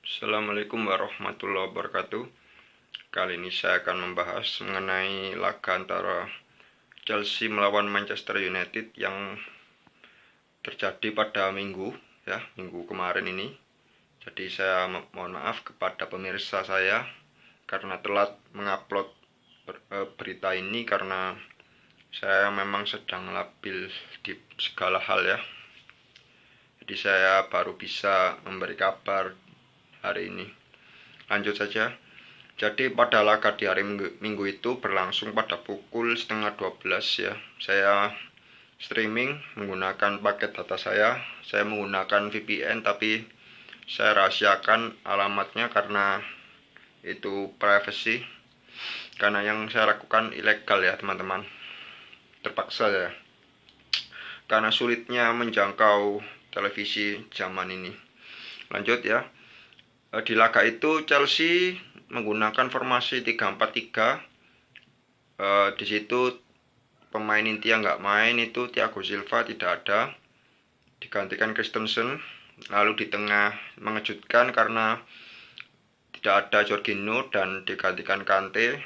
Assalamualaikum warahmatullahi wabarakatuh. Kali ini saya akan membahas mengenai laga antara Chelsea melawan Manchester United yang terjadi pada minggu kemarin ini. Jadi saya mohon maaf kepada pemirsa saya karena telat mengupload berita ini karena saya memang sedang labil di segala hal ya. Jadi saya baru bisa memberi kabar hari ini. Lanjut saja. Jadi pada laga di hari minggu itu berlangsung pada pukul 11:30 ya. Saya streaming menggunakan paket data saya. Saya menggunakan VPN tapi saya rahasiakan alamatnya karena itu privacy. Karena yang saya lakukan ilegal ya teman-teman. Terpaksa ya. Karena sulitnya menjangkau televisi zaman ini. Lanjut ya. Di laga itu Chelsea menggunakan formasi 3-4-3. Di situ pemain inti yang nggak main itu Thiago Silva tidak ada, digantikan Christensen. Lalu di tengah mengejutkan karena tidak ada Jorginho dan digantikan Kante.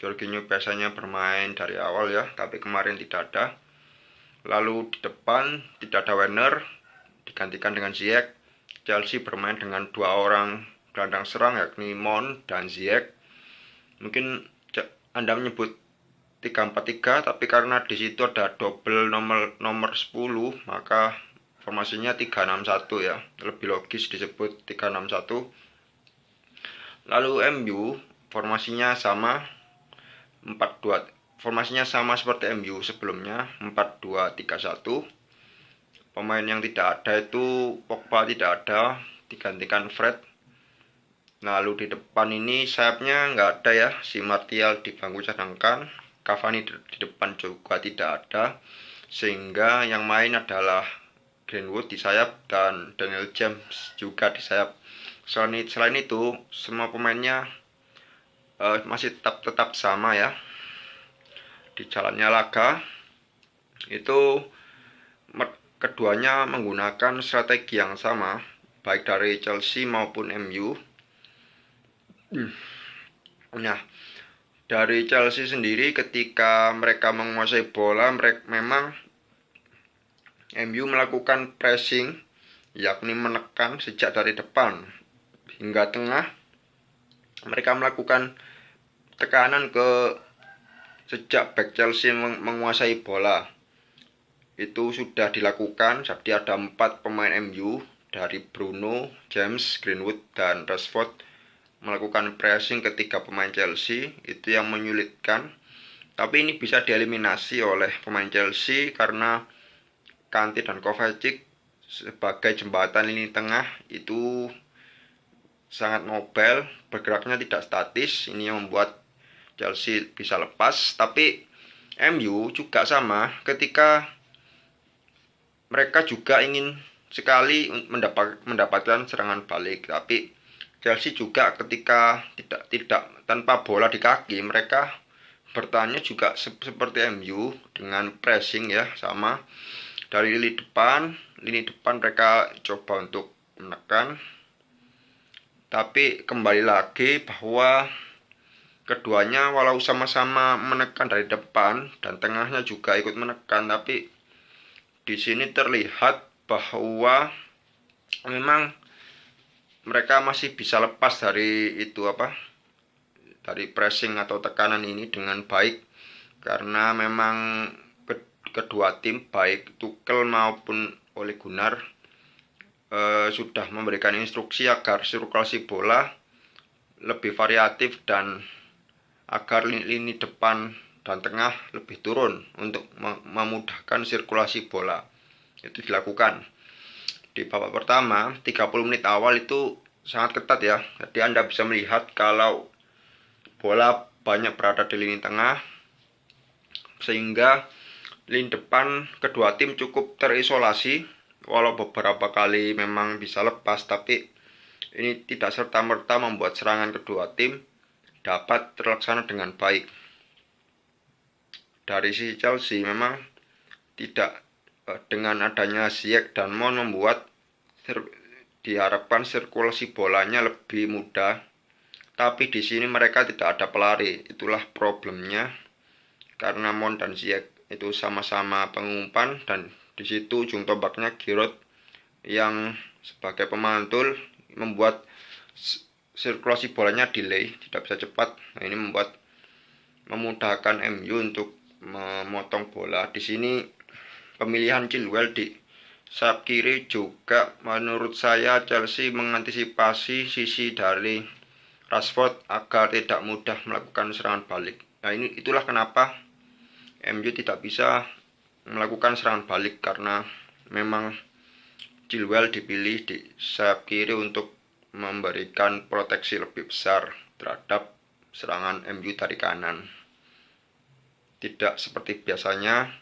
Jorginho biasanya bermain dari awal ya, tapi kemarin tidak ada. Lalu di depan tidak ada Werner, digantikan dengan Ziyech. Chelsea bermain dengan dua orang gelandang serang yakni Mount dan Ziyech. Mungkin Anda menyebut 3-4-3 tapi karena di situ ada double nomor 10 maka formasinya 3-6-1 ya. Lebih logis disebut 3-6-1. Lalu MU formasinya sama 4-2. Formasinya sama seperti MU sebelumnya 4-2-3-1. Pemain yang tidak ada itu Pogba tidak ada, digantikan Fred. Lalu di depan ini sayapnya nggak ada ya, si Martial di bangku cadangkan, Cavani di depan juga tidak ada, sehingga yang main adalah Greenwood di sayap dan Daniel James juga di sayap. Selain itu semua pemainnya masih tetap sama ya. Di jalannya laga itu keduanya menggunakan strategi yang sama, baik dari Chelsea maupun MU. Nah, dari Chelsea sendiri ketika mereka menguasai bola, memang MU melakukan pressing, yakni menekan sejak dari depan hingga tengah. Mereka melakukan tekanan sejak back Chelsea menguasai bola. Itu sudah dilakukan, jadi ada 4 pemain MU dari Bruno, James, Greenwood, dan Rashford melakukan pressing ketiga pemain Chelsea. Itu yang menyulitkan, tapi ini bisa dieliminasi oleh pemain Chelsea karena Kante dan Kovacic sebagai jembatan lini tengah itu sangat mobile, bergeraknya tidak statis. Ini yang membuat Chelsea bisa lepas. Tapi MU juga sama, ketika mereka juga ingin sekali mendapatkan serangan balik, tapi Chelsea juga ketika tidak tanpa bola di kaki, mereka bertahannya juga seperti MU dengan pressing ya, sama dari lini depan mereka coba untuk menekan. Tapi kembali lagi bahwa keduanya walau sama-sama menekan dari depan dan tengahnya juga ikut menekan, tapi di sini terlihat bahwa memang mereka masih bisa lepas dari dari pressing atau tekanan ini dengan baik, karena memang kedua tim baik Tuchel maupun Ole Gunnar sudah memberikan instruksi agar sirkulasi bola lebih variatif dan agar lini depan dan tengah lebih turun untuk memudahkan sirkulasi bola. Itu dilakukan. Di babak pertama, 30 menit awal itu sangat ketat ya. Jadi Anda bisa melihat kalau bola banyak berada di lini tengah, sehingga lini depan kedua tim cukup terisolasi. Walau beberapa kali memang bisa lepas, tapi ini tidak serta-merta membuat serangan kedua tim dapat terlaksana dengan baik. Dari sisi Chelsea memang tidak, dengan adanya Ziyech dan Mount membuat diharapkan sirkulasi bolanya lebih mudah, tapi di sini mereka tidak ada pelari. Itulah problemnya, karena Mount dan Ziyech itu sama-sama pengumpan, dan di situ ujung tombaknya Giroud yang sebagai pemantul membuat sirkulasi bolanya delay, tidak bisa cepat. Nah, ini memudahkan MU untuk memotong bola. Di sini pemilihan Chilwell di sayap kiri juga menurut saya Chelsea mengantisipasi sisi dari Rashford agar tidak mudah melakukan serangan balik. Nah, itulah kenapa MU tidak bisa melakukan serangan balik, karena memang Chilwell dipilih di sayap kiri untuk memberikan proteksi lebih besar terhadap serangan MU dari kanan. Tidak seperti biasanya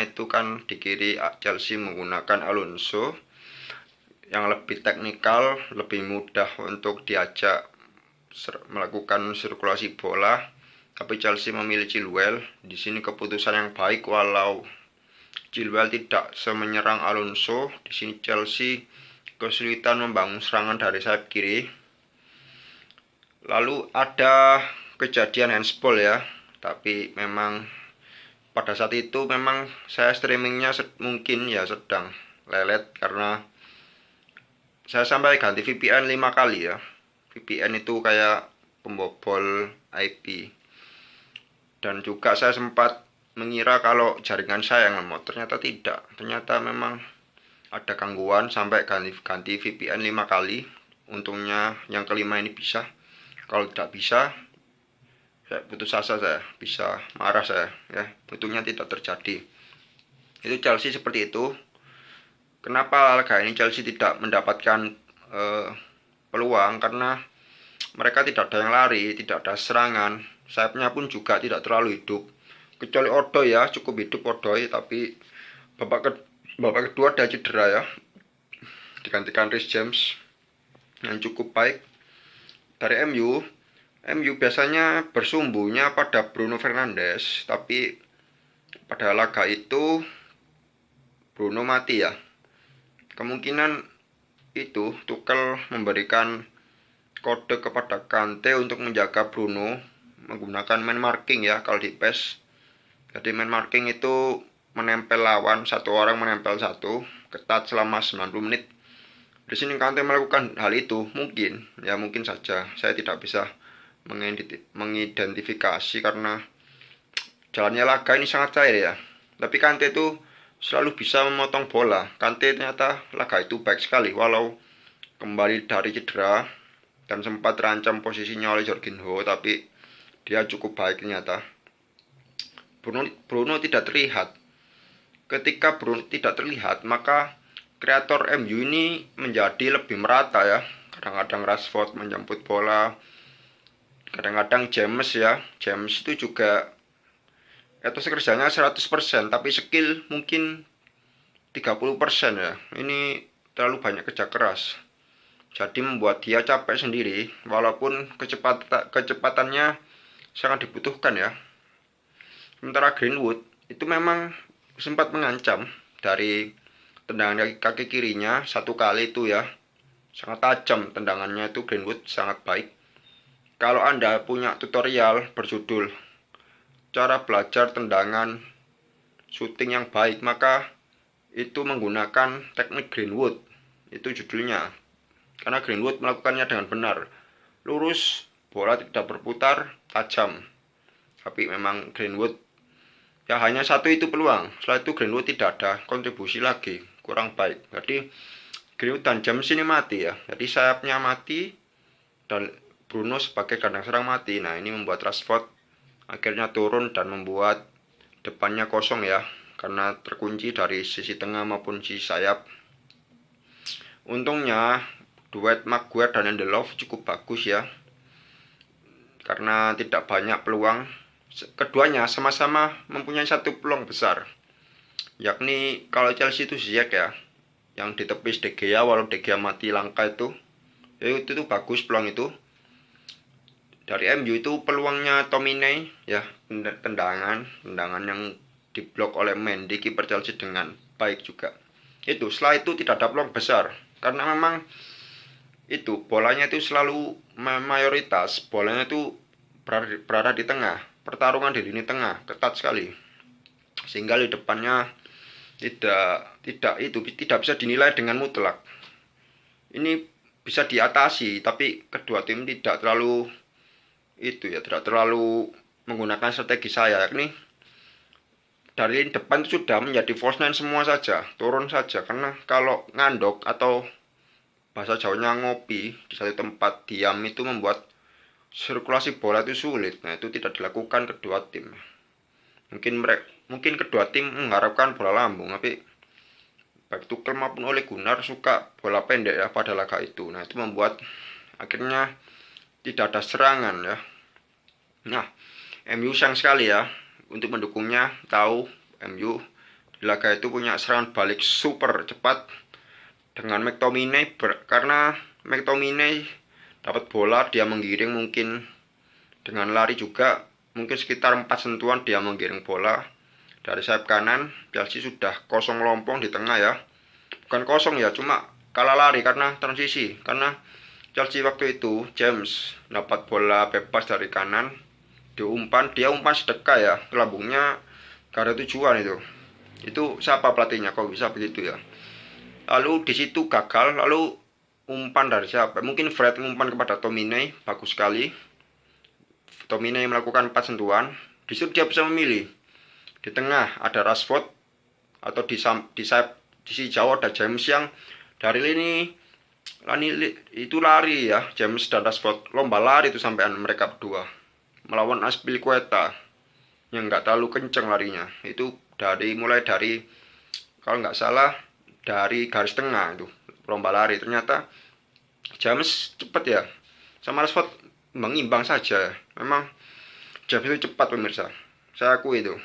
itu kan di kiri Chelsea menggunakan Alonso yang lebih teknikal, lebih mudah untuk diajak melakukan sirkulasi bola. Tapi Chelsea memilih Chilwell. Di sini keputusan yang baik, walau Chilwell tidak semenyerang Alonso. Di sini Chelsea kesulitan membangun serangan dari sayap kiri. Lalu ada kejadian handsball ya, tapi memang pada saat itu memang saya streamingnya mungkin ya sedang lelet, karena saya sampai ganti VPN 5 kali ya. VPN itu kayak pembobol IP. Dan juga saya sempat mengira kalau jaringan saya yang lemot, ternyata tidak. Ternyata memang ada gangguan sampai ganti VPN 5 kali. Untungnya yang kelima ini bisa. Kalau tidak bisa, saya putus asa, saya bisa marah saya ya. Untungnya tidak terjadi. Itu Chelsea seperti itu. Kenapa laga ini Chelsea tidak mendapatkan peluang? Karena mereka tidak ada yang lari, tidak ada serangan. Sayapnya pun juga tidak terlalu hidup, kecuali Odoi ya, cukup hidup Odoi, tapi babak kedua ada cedera ya, digantikan Reece James yang cukup baik. Dari MU biasanya bersumbunya pada Bruno Fernandes, tapi pada laga itu Bruno mati ya. Kemungkinan itu Tuchel memberikan kode kepada Kante untuk menjaga Bruno menggunakan man marking ya kalau di PES. Jadi man marking itu menempel lawan, satu orang menempel satu, ketat selama 90 menit. Di sini Kante melakukan hal itu, mungkin saja. Saya tidak bisa mengidentifikasi karena jalannya laga ini sangat cair ya. Tapi Kante itu selalu bisa memotong bola. Kante ternyata laga itu baik sekali, walau kembali dari cedera dan sempat terancam posisinya oleh Jorginho, tapi dia cukup baik ternyata. Bruno tidak terlihat. Ketika Bruno tidak terlihat, maka kreator MU ini menjadi lebih merata ya. Kadang-kadang Rashford menjemput bola, kadang-kadang James ya. James itu juga etos kerjanya 100%, tapi skill mungkin 30% ya. Ini terlalu banyak kerja keras. Jadi membuat dia capek sendiri, walaupun kecepatannya sangat dibutuhkan ya. Sementara Greenwood itu memang sempat mengancam dari tendangan kaki kirinya satu kali itu ya. Sangat tajam tendangannya itu, Greenwood sangat baik. Kalau Anda punya tutorial berjudul cara belajar tendangan shooting yang baik, maka itu menggunakan teknik Greenwood. Itu judulnya. Karena Greenwood melakukannya dengan benar. Lurus, bola tidak berputar, tajam. Tapi memang Greenwood ya hanya satu itu peluang. Setelah itu Greenwood tidak ada kontribusi lagi, kurang baik. Jadi Greenwood dan James ini mati ya. Jadi sayapnya mati dan Bruno sebagai gelandang serang mati. Nah, ini membuat Rashford akhirnya turun dan membuat depannya kosong ya, karena terkunci dari sisi tengah maupun sisi sayap. Untungnya duet Maguire dan Lindelof cukup bagus ya, karena tidak banyak peluang. Keduanya sama-sama mempunyai satu peluang besar, yakni kalau Chelsea itu Ziyech ya, yang ditepis De Gea, walau De Gea mati langka itu bagus peluang itu. Dari MU itu peluangnya Tomine ya, tendangan yang diblok oleh Mendy kiper Chelsea dengan baik juga. Setelah itu tidak ada peluang besar karena memang bolanya itu selalu mayoritas bolanya itu berada di tengah, pertarungan di lini tengah ketat sekali, sehingga di depannya tidak bisa dinilai dengan mutlak. Ini bisa diatasi, tapi kedua tim tidak terlalu menggunakan strategi saya, yakni dari depan itu sudah menjadi false nine semua saja, turun saja, karena kalau ngandok atau bahasa Jawanya ngopi di satu tempat diam itu membuat sirkulasi bola itu sulit. Nah, itu tidak dilakukan kedua tim. Mungkin kedua tim mengharapkan bola lambung, tapi baik Tuchel maupun Ole Gunnar suka bola pendek ya pada laga itu. Nah, itu membuat akhirnya tidak ada serangan ya. Nah, MU sayang sekali ya, untuk mendukungnya tahu MU di laga itu punya serangan balik super cepat dengan McTominay, karena McTominay dapat bola dia menggiring, mungkin dengan lari juga mungkin sekitar 4 sentuhan dia menggiring bola dari sayap kanan. Chelsea sudah kosong lompong di tengah ya, bukan kosong ya, cuma kalah lari karena transisi, karena Chelsea waktu itu James dapat bola bebas dari kanan, dia umpan sedekah ya, lambungnya gak ada tujuan. Itu siapa pelatihnya kok bisa begitu ya. Lalu di situ gagal, lalu umpan dari siapa? Mungkin Fred umpan kepada Tominay, bagus sekali. Tominay melakukan 4 sentuhan. Di situ dia bisa memilih. Di tengah ada Rashford, atau di sisi jauh ada James yang dari lini itu lari ya. James dan Rashford lomba lari itu sampai mereka berdua melawan Azpilicueta yang nggak terlalu kenceng larinya. Itu mulai dari kalau nggak salah dari garis tengah itu lomba lari. Ternyata James cepat ya, sama Rashford mengimbang saja. Memang James itu cepat pemirsa, saya akui itu.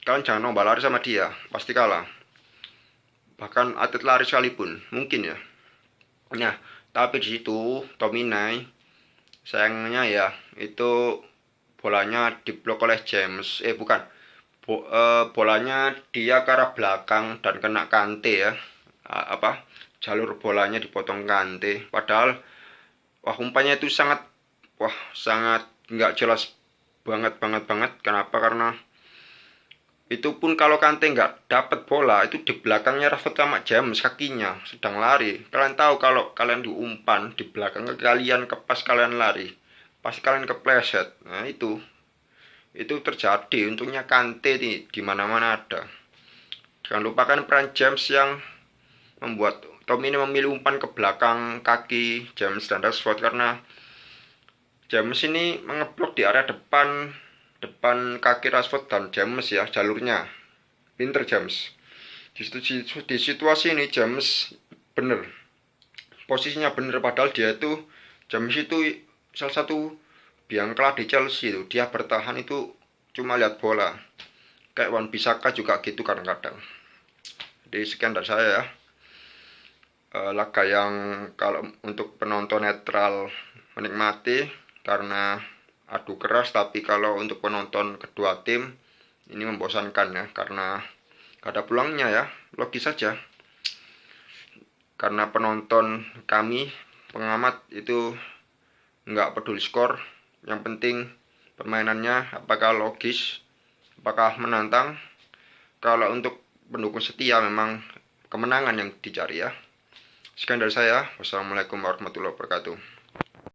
Kalian jangan lomba lari sama dia, pasti kalah. Bahkan atlet lari sekalipun mungkin ya. Nah, tapi di situ Tominay sayangnya ya, itu bolanya diblok oleh James. Bolanya dia ke arah belakang dan kena Kante ya. Jalur bolanya dipotong Kante. Padahal umpannya itu sangat nggak jelas banget. Kenapa? Karena itu pun kalau Kante nggak dapat bola, itu di belakangnya Rashford sama James kakinya sedang lari. Kalian tahu kalau kalian diumpan di belakang kalian, pas kalian lari, pasti kalian kepleset. Nah, itu terjadi. Untungnya Kante di mana-mana ada. Jangan lupakan peran James yang membuat Tominay memilih umpan ke belakang kaki James dan Rashford, karena James ini mengeblok di area depan kaki Rashford dan James ya, jalurnya. Pinter James. Di situasi ini James bener. Posisinya bener, padahal James itu salah satu biangkala di Chelsea itu. Dia bertahan itu cuma lihat bola. Kayak Wan Bissaka juga gitu kadang-kadang. Jadi sekian dari saya ya. Laga yang kalau untuk penonton netral menikmati karena adu keras, tapi kalau untuk penonton kedua tim ini membosankan ya, karena gak ada pulangnya ya, logis saja. Karena penonton kami, pengamat itu nggak peduli skor, yang penting permainannya apakah logis, apakah menantang. Kalau untuk pendukung setia memang kemenangan yang dicari ya. Sekian dari saya. Wassalamualaikum warahmatullahi wabarakatuh.